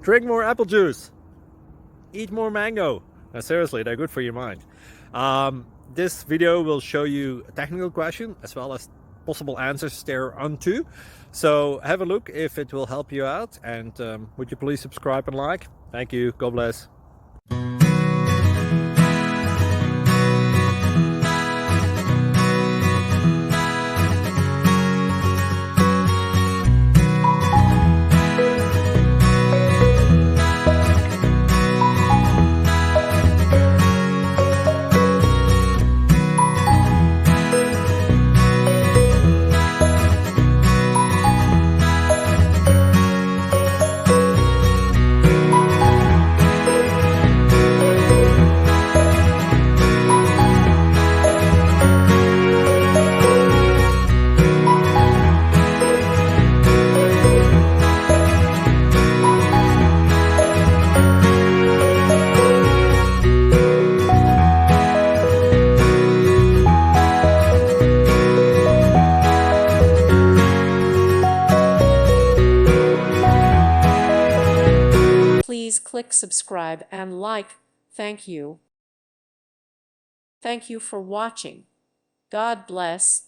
Drink more apple juice. Eat more mango. Now, seriously, they're good for your mind. This video will show you a technical question as well as possible answers thereunto. So have a look if it will help you out, and would you please subscribe and like? Thank you. God bless. Please click subscribe and like. Thank you. Thank you for watching. God bless.